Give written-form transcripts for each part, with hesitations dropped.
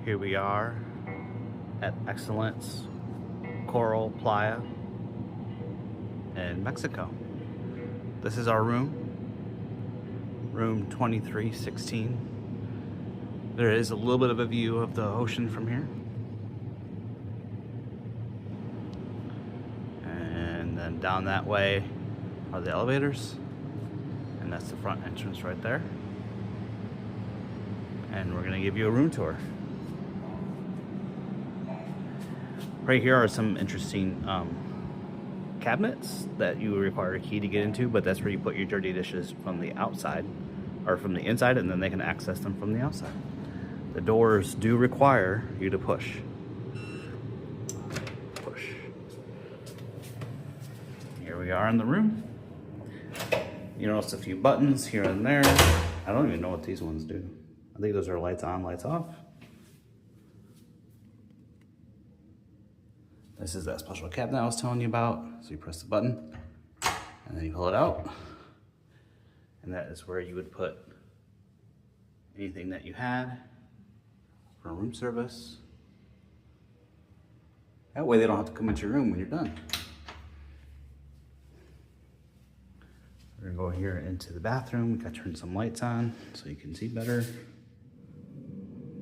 Here we are at Excellence Coral Playa in Mexico. This is our room 2316. There is a little bit of a view of the ocean from here. And then down that way are the elevators. And that's the front entrance right there. And we're gonna give you a room tour. Right here are some interesting cabinets that you require a key to get into, but that's where you put your dirty dishes from the outside, or from the inside, and then they can access them from the outside. The doors do require you to push. Push. Here we are in the room. You notice a few buttons here and there. I don't even know what these ones do. I think those are lights on, lights off. This is that special cabinet I was telling you about. So you press the button and then you pull it out. And that is where you would put anything that you had for room service. That way they don't have to come into your room when you're done. We're gonna go here into the bathroom. We gotta turn some lights on so you can see better.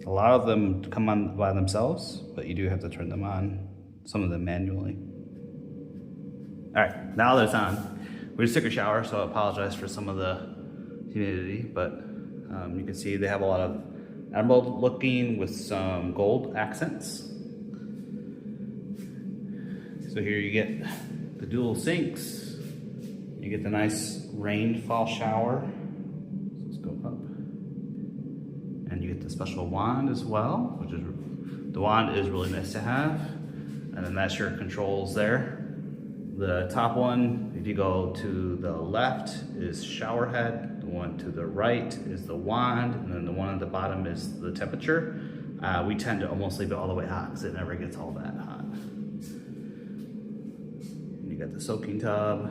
A lot of them come on by themselves, but you do have to turn them on, some of them manually. All right, now that it's on, we just took a shower, so I apologize for some of the humidity, but you can see they have a lot of emerald looking with some gold accents. So here you get the dual sinks. You get the nice rainfall shower. So let's go up. And you get the special wand as well, which is, the wand is really nice to have. And then that's your controls there. The top one, if you go to the left, is shower head. The one to the right is the wand. And then the one at the bottom is the temperature. We tend to almost leave it all the way hot because it never gets all that hot. And you got the soaking tub,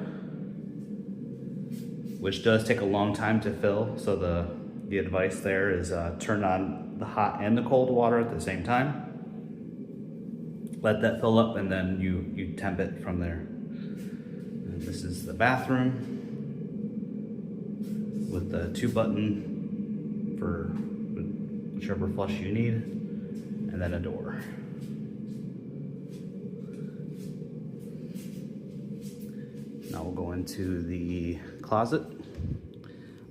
which does take a long time to fill. So the advice there is turn on the hot and the cold water at the same time. Let that fill up and then you temp it from there. And this is the bathroom with the 2-button for whichever flush you need, and then a door. Now we'll go into the closet.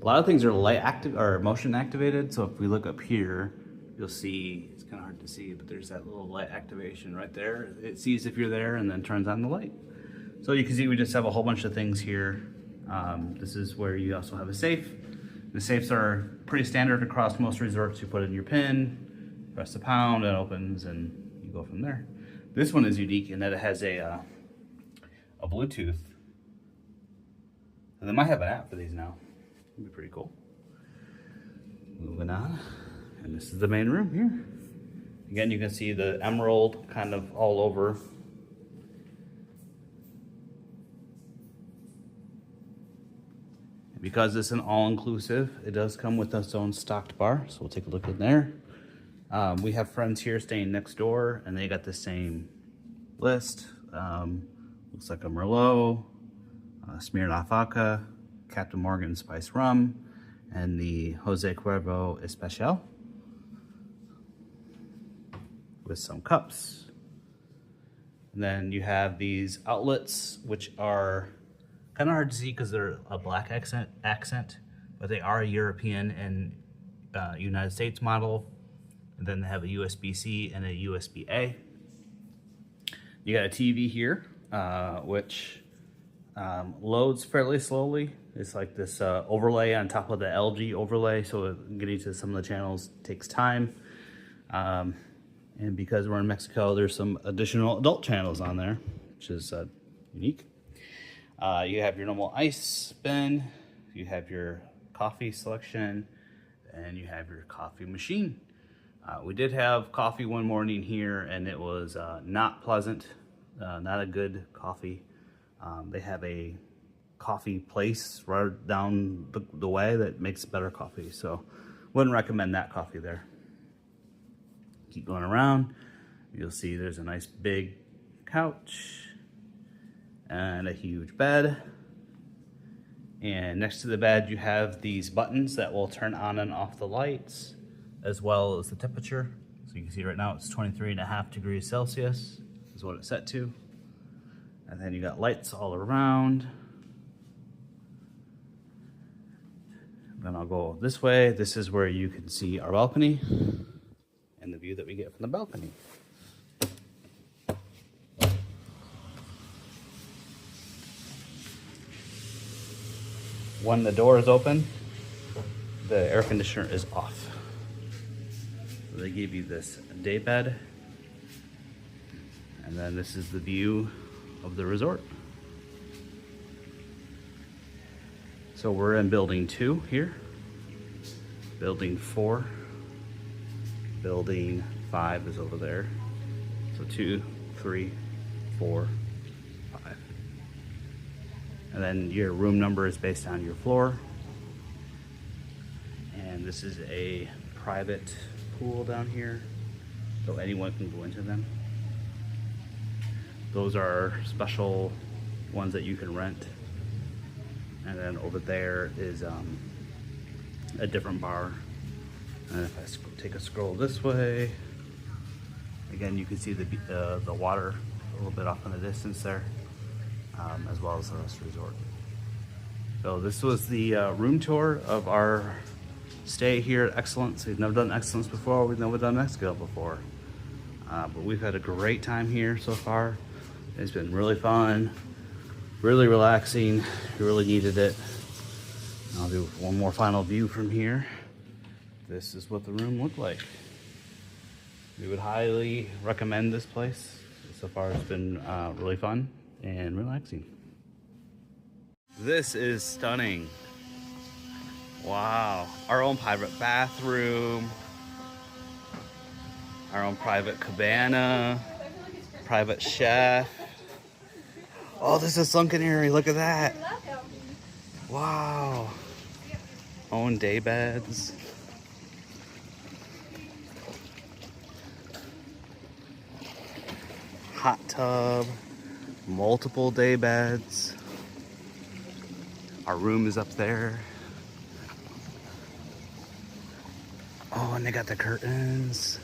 A lot of things are light active or motion activated. So if we look up here, you'll see, it's kind of hard to see, but there's that little light activation right there. It sees if you're there and then turns on the light. So you can see we just have a whole bunch of things here. This is where you also have a safe. The safes are pretty standard across most resorts. You put in your PIN, press the pound, it opens, and you go from there. This one is unique in that it has a Bluetooth. And they might have an app for these now. It'd be pretty cool. Moving on. And this is the main room here. Again, you can see the emerald kind of all over. And because it's an all-inclusive, it does come with its own stocked bar. So we'll take a look in there. We have friends here staying next door, and they got the same list. Looks like a Merlot, Smirnoff Vodka, Captain Morgan Spice Rum, and the Jose Cuervo Especial with some cups. And then you have these outlets, which are kind of hard to see because they're a black accent, but they are a European and United States model. And then they have a USB-C and a USB-A. You got a TV here, which loads fairly slowly. It's like this overlay on top of the LG overlay, so getting to some of the channels takes time. And because we're in Mexico, there's some additional adult channels on there, which is unique. You have your normal ice bin, you have your coffee selection, and you have your coffee machine. We did have coffee one morning here, and it was not pleasant, not a good coffee. They have a coffee place right down the way that makes better coffee, so wouldn't recommend that coffee there. Keep going around, you'll see there's a nice big couch and a huge bed. And next to the bed, you have these buttons that will turn on and off the lights, as well as the temperature. So you can see right now it's 23.5 degrees Celsius is what it's set to. And then you got lights all around. Then I'll go this way. This is where you can see our balcony and the view that we get from the balcony. When the door is open, the air conditioner is off. So they give you this day bed, and then this is the view of the resort. So we're in building 2 here, building 4, building 5 is over there. So 2, 3, 4, 5. And then your room number is based on your floor. And this is a private pool down here, so anyone can go into them. Those are special ones that you can rent. And then over there is a different bar. And if I take a scroll this way, again you can see the water a little bit off in the distance there, as well as the rest of the resort. So this was the room tour of our stay here at Excellence. We've never done Excellence before. We've never done Mexico before. But we've had a great time here so far. It's been really fun, really relaxing. We really needed it. I'll do one more final view from here. This is what the room looked like. We would highly recommend this place. So far it's been really fun and relaxing. This is stunning. Wow, our own private bathroom, our own private cabana, private chef. Oh, this is sunken area, look at that. Wow. Own day beds. Hot tub, multiple day beds. Our room is up there. Oh, and they got the curtains.